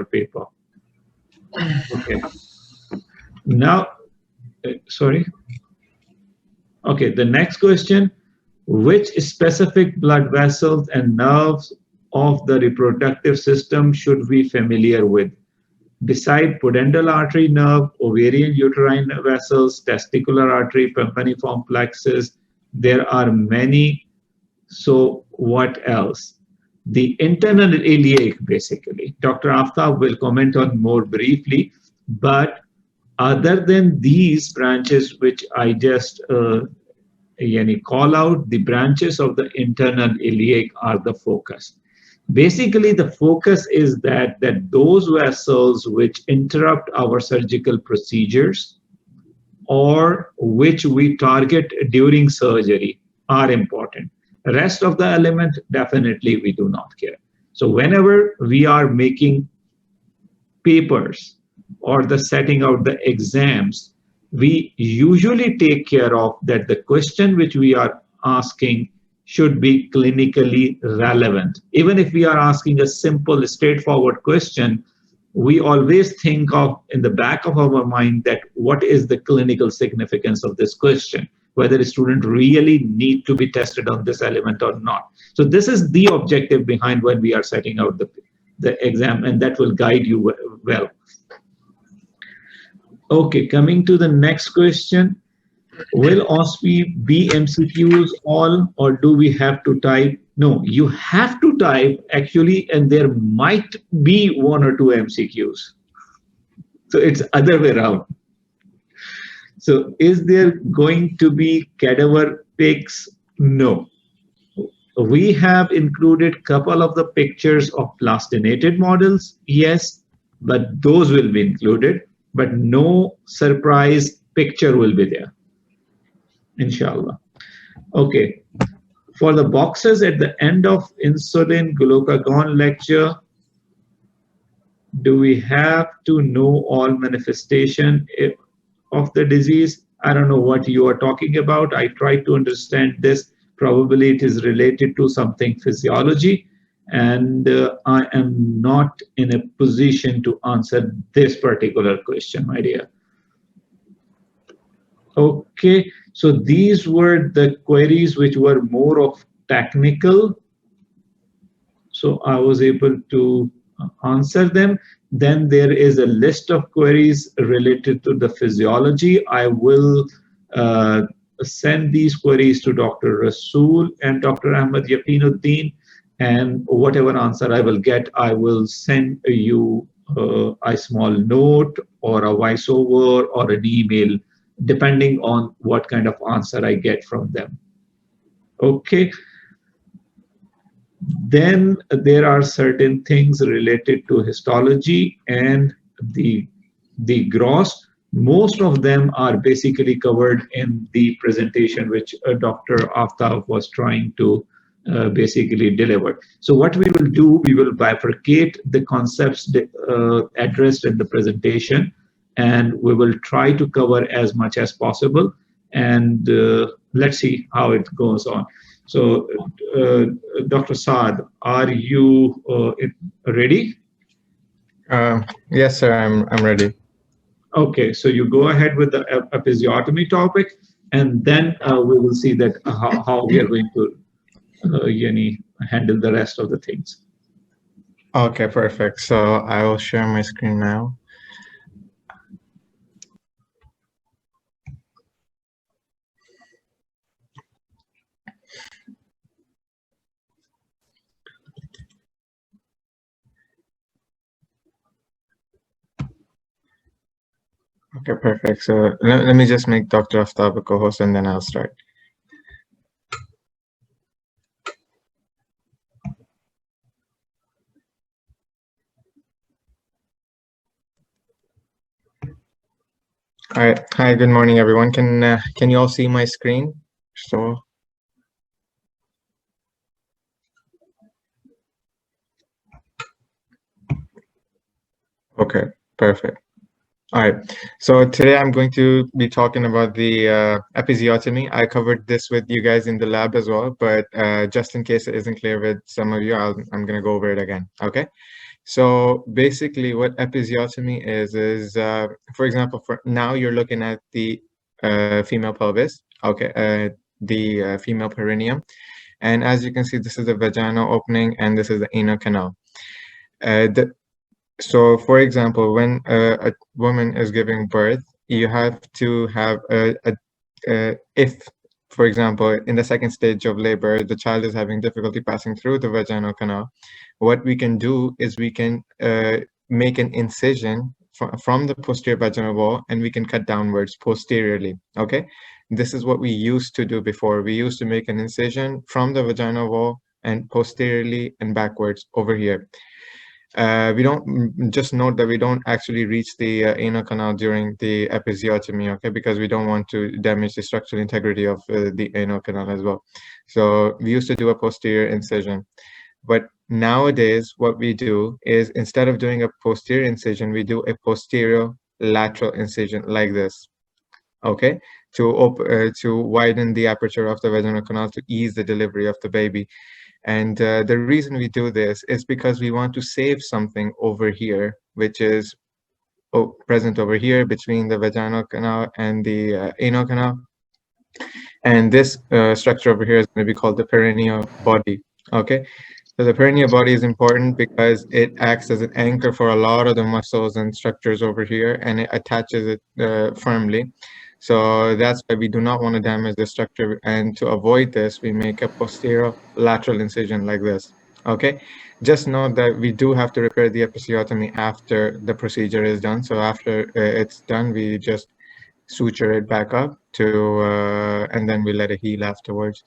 your paper. Okay. Now, sorry. Okay, the next question. Which specific blood vessels and nerves of the reproductive system should we be familiar with? Beside pudendal artery nerve, ovarian uterine vessels, testicular artery, tympaniform plexus, there are many. So what else? The internal iliac, basically. Dr. Aftab will comment on more briefly, but other than these branches, which I just call out, the branches of the internal iliac are the focus. Basically, the focus is that those vessels which interrupt our surgical procedures or which we target during surgery are important. The rest of the element, definitely we do not care. So whenever we are making papers or the setting out the exams, we usually take care of that the question which we are asking should be clinically relevant. Even if we are asking a simple, straightforward question, we always think of in the back of our mind that what is the clinical significance of this question, whether a student really need to be tested on this element or not. So this is the objective behind when we are setting out the exam, and that will guide you well. Okay, coming to the next question. Will OSPE be MCQs all, or do we have to type? No, you have to type actually, and there might be 1 or 2 MCQs. So it's other way around. So is there going to be cadaver pics? No. We have included a couple of the pictures of plastinated models, yes, but those will be included, but no surprise picture will be there. Inshallah. Okay. For the boxes at the end of insulin glucagon lecture, do we have to know all manifestation of the disease? I don't know what you are talking about. I tried to understand this. Probably it is related to something physiology, and I am not in a position to answer this particular question, my dear. Okay, so these were the queries which were more of technical. So I was able to answer them. Then there is a list of queries related to the physiology. I will send these queries to Dr. Rasool and Dr. Ahmed Yaqinuddin, and whatever answer I will get, I will send you a small note or a voiceover or an email, depending on what kind of answer I get from them. Okay. Then there are certain things related to histology and the gross. Most of them are basically covered in the presentation which Dr. Aftab was trying to basically deliver. So what we will do, we will bifurcate the concepts addressed in the presentation, and we will try to cover as much as possible, and let's see how it goes on. So Dr. Saad, are you ready? Yes, sir, I'm ready. Okay, so you go ahead with the episiotomy topic, and then we will see that how we are going to handle the rest of the things. Okay, perfect. So I will share my screen now. Okay, perfect. So let me just make Dr. Aftab a co-host, and then I'll start. All right. Hi, good morning, everyone. Can you all see my screen? So. Okay, perfect. All right, so today I'm going to be talking about the episiotomy. I covered this with you guys in the lab as well, but just in case it isn't clear with some of you, I'm going to go over it again, okay? So basically what episiotomy is, for example, for now you're looking at the female pelvis, okay, the female perineum. And as you can see, this is the vaginal opening and this is the anal canal. So for example, when a woman is giving birth, you have to have if, for example, in the second stage of labor, the child is having difficulty passing through the vaginal canal, what we can do is we can make an incision from the posterior vaginal wall and we can cut downwards posteriorly, okay? This is what we used to do before. We used to make an incision from the vaginal wall and posteriorly and backwards over here. We don't just note that we don't actually reach the anal canal during the episiotomy, okay, because we don't want to damage the structural integrity of the anal canal as well. So we used to do a posterior incision, but nowadays what we do is instead of doing a posterior incision, we do a posterior lateral incision like this, okay, to widen the aperture of the vaginal canal to ease the delivery of the baby. And the reason we do this is because we want to save something over here, which is present over here between the vaginal canal and the anal canal. And this structure over here is going to be called the perineal body. Okay, so the perineal body is important because it acts as an anchor for a lot of the muscles and structures over here, and it attaches it firmly. So that's why we do not want to damage the structure. And to avoid this, we make a posterior lateral incision like this. Okay, just note that we do have to repair the episiotomy after the procedure is done. So after it's done, we just suture it back up and then we let it heal afterwards.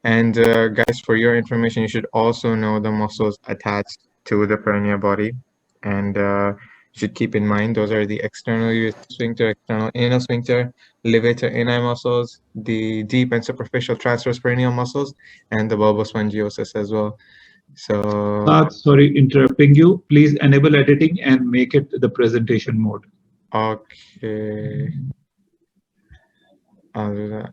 And guys, for your information, you should also know the muscles attached to the perineal body. And you should keep in mind, those are the external urethral sphincter, external anal sphincter, levator ani muscles, the deep and superficial transverse perineal muscles, and the bulbospongiosus as well. So, Sorry, interrupting you. Please enable editing and make it the presentation mode. okay, I'll do that.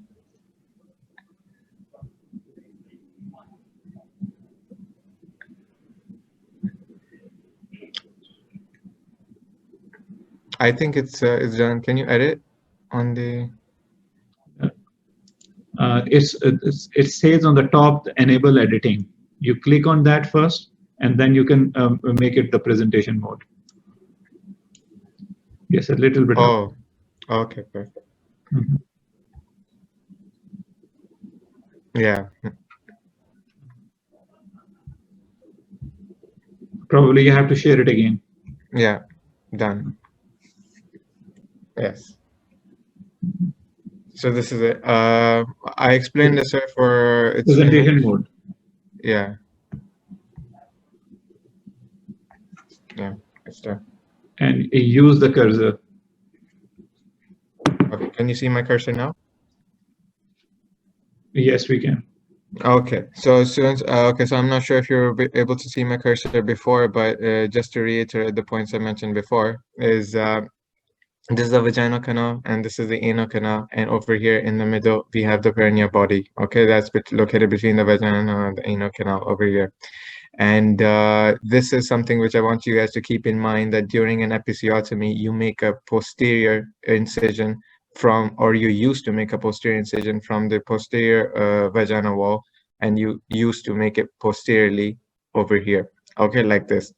I think it's done. Can you edit on the? It says on the top, enable editing. You click on that first, and then you can make it the presentation mode. Yes, a little bit. Oh, okay, perfect. Mm-hmm. Yeah. Probably you have to share it again. Yeah, done. Yes. So this is it. I explained this for its presentation mode. Yeah. Yeah, it's done. And use the cursor. Okay, can you see my cursor now? Yes, we can. Okay, so students, okay, so I'm not sure if you're able to see my cursor before, but just to reiterate the points I mentioned before, is this is the vaginal canal and this is the anal canal, and over here in the middle we have the perineal body. Okay, that's located between the vaginal and the anal canal over here. And this is something which I want you guys to keep in mind, that during an episiotomy you make a posterior incision from, or you used to make a posterior incision from the posterior vaginal wall, and you used to make it posteriorly over here, okay, like this.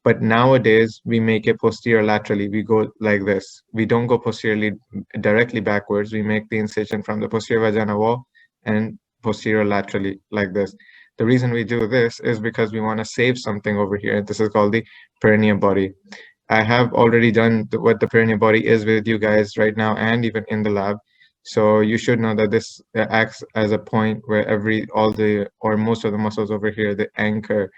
But nowadays we make it posterior laterally. We go like this. We don't go posteriorly directly backwards. We make the incision from the posterior vaginal wall and posterior laterally like this. The reason we do this is because we want to save something over here. This is called the perineal body. I have already done what the perineal body is with you guys right now and even in the lab. So you should know that this acts as a point where all the or most of the muscles over here, the anchor.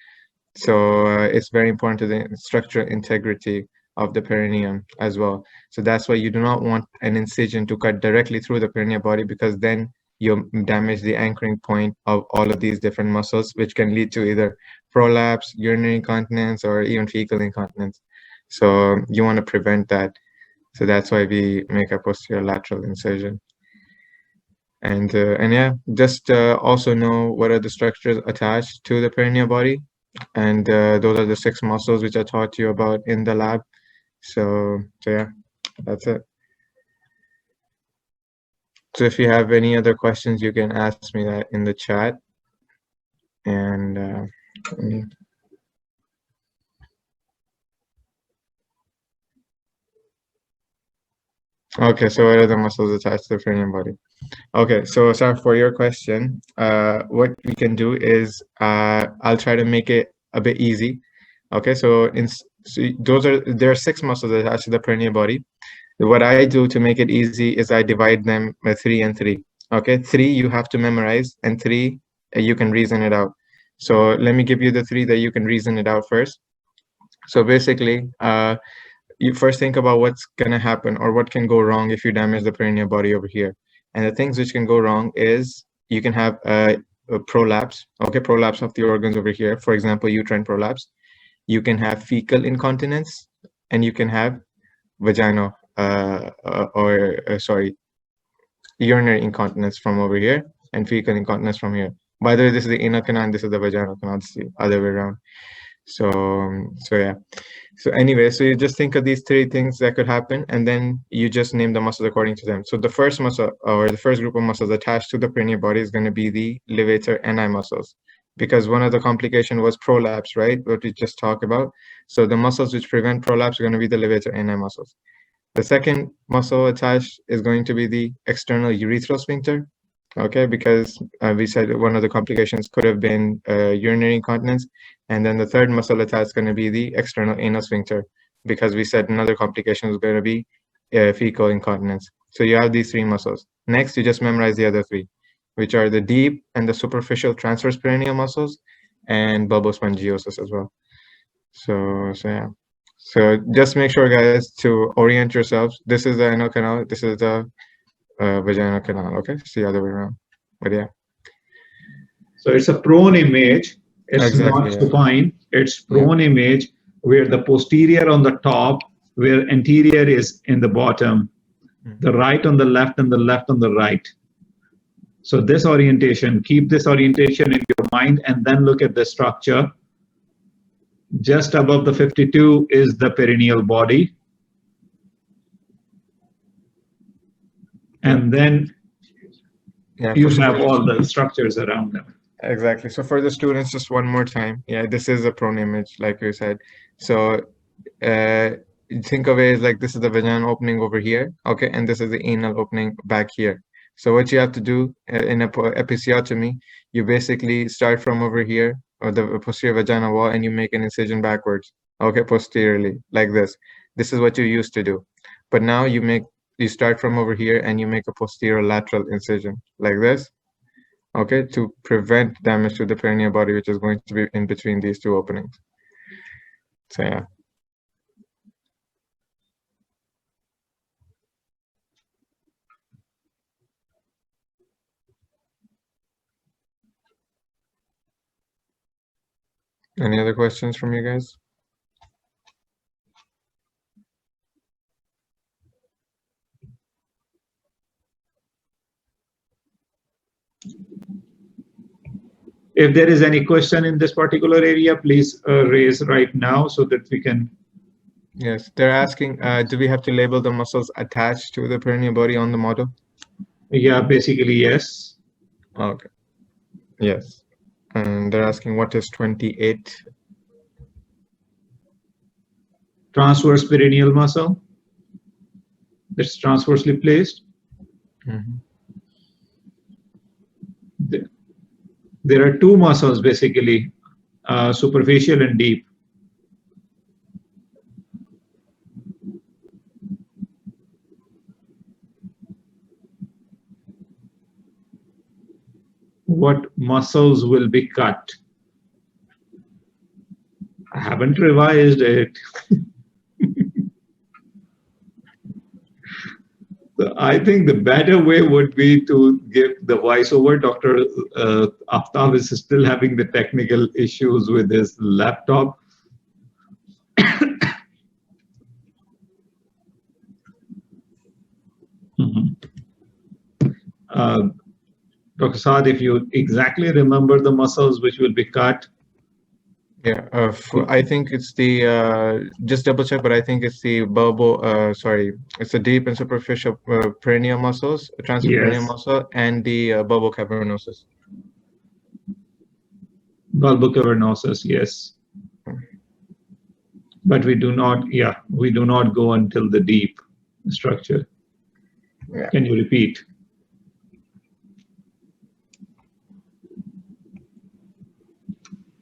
So it's very important to the structural integrity of the perineum as well. So that's why you do not want an incision to cut directly through the perineal body, because then you damage the anchoring point of all of these different muscles, which can lead to either prolapse, urinary incontinence, or even fecal incontinence. So you want to prevent that. So that's why we make a posterior lateral incision. And yeah, just also know what are the structures attached to the perineal body. And those are the 6 muscles which I taught you about in the lab. So yeah, that's it. So if you have any other questions, you can ask me that in the chat. And okay, so what are the muscles attached to the perineal body? Okay, so sorry for your question. What we can do is I'll try to make it a bit easy. Okay, so there are 6 muscles attached to the perineal body. What I do to make it easy is I divide them by 3 and 3. Okay, 3 you have to memorize, and 3 you can reason it out. So let me give you the 3 that you can reason it out first. So basically, you first think about what's gonna happen or what can go wrong if you damage the perineal body over here. And the things which can go wrong is you can have a prolapse, okay, prolapse of the organs over here. For example, uterine prolapse. You can have fecal incontinence, and you can have vaginal sorry, urinary incontinence from over here and fecal incontinence from here. By the way, this is the anal canal and this is the vaginal canal. It's the other way around. So yeah. So anyway, so you just think of these 3 things that could happen, and then you just name the muscles according to them. So the first muscle, or the first group of muscles attached to the perineal body, is going to be the levator ani muscles, because one of the complications was prolapse, right? What we just talked about. So the muscles which prevent prolapse are going to be the levator ani muscles. The second muscle attached is going to be the external urethral sphincter, okay, because we said one of the complications could have been urinary incontinence. And then the third muscle attached is going to be the external anal sphincter, because we said another complication is going to be fecal incontinence. So you have these 3 muscles. Next, you just memorize the other 3, which are the deep and the superficial transverse perineal muscles and bulbospongiosus as well. So yeah. So just make sure, guys, to orient yourselves. This is the anal canal. This is the vaginal canal. Okay, it's the other way around. But yeah. So it's a prone image. It's Exactly, not yeah. supine. It's prone image where the posterior on the top, where anterior is in the bottom, the right on the left, and the left on the right. So this orientation, keep this orientation in your mind, and then look at the structure. Just above the 52 is the perineal body. And then you have all the structures around them. Exactly. So for the students, just one more time. Yeah, this is a prone image, like you said. So think of it as like this is the vaginal opening over here, okay, and this is the anal opening back here. So what you have to do in a episiotomy, you basically start from over here, or the posterior vaginal wall, and you make an incision backwards, okay, posteriorly, like this. This is what you used to do. But now you start from over here and you make a posterior lateral incision, like this, okay, to prevent damage to the perineal body, which is going to be in between these 2 openings. So yeah. Any other questions from you guys? If there is any question in this particular area, please raise right now so that we can. Yes, they're asking, do we have to label the muscles attached to the perineal body on the model? Yeah, basically, yes. Okay. Yes. And they're asking, what is 28? Transverse perineal muscle that's transversely placed. There are 2 muscles basically, superficial and deep. What muscles will be cut? I haven't revised it. So I think the better way would be to give the voiceover. Dr. Aftab is still having the technical issues with his laptop. Dr. Saad, if you exactly remember the muscles which will be cut. Yeah, I think it's the just double check, but I think it's the sorry, it's the deep and superficial perineal muscles, transperineal Yes, muscle, and the bulbocavernosus. bulbocavernosus, yes. But we do not, yeah, we do not go until the deep structure. Yeah. Can you repeat?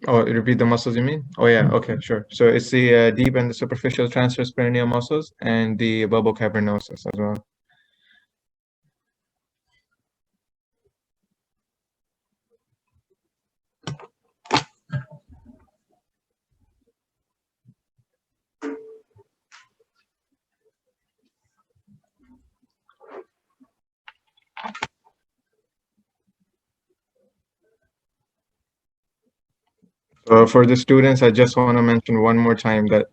Oh, repeat the muscles you mean? Oh yeah, okay, sure. So it's the deep and the superficial transverse perineal muscles and the bulbocavernosus as well. For the students, I just want to mention one more time that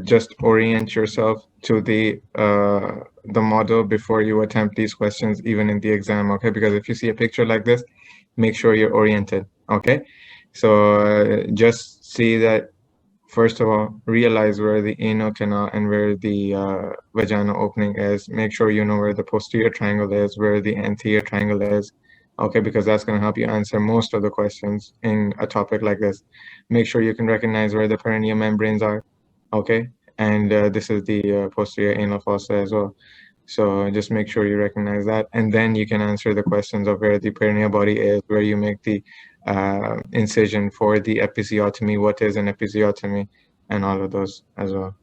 just orient yourself to the model before you attempt these questions, even in the exam, okay? Because if you see a picture like this, make sure you're oriented, okay? So just see that, first of all, realize where the anal canal and where the vaginal opening is. Make sure you know where the posterior triangle is, where the anterior triangle is, okay, because that's going to help you answer most of the questions in a topic like this. Make sure you can recognize where the perineal membranes are, okay, and this is the posterior anal fossa as well. So just make sure you recognize that, and then you can answer the questions of where the perineal body is, where you make the incision for the episiotomy, what is an episiotomy, and all of those as well.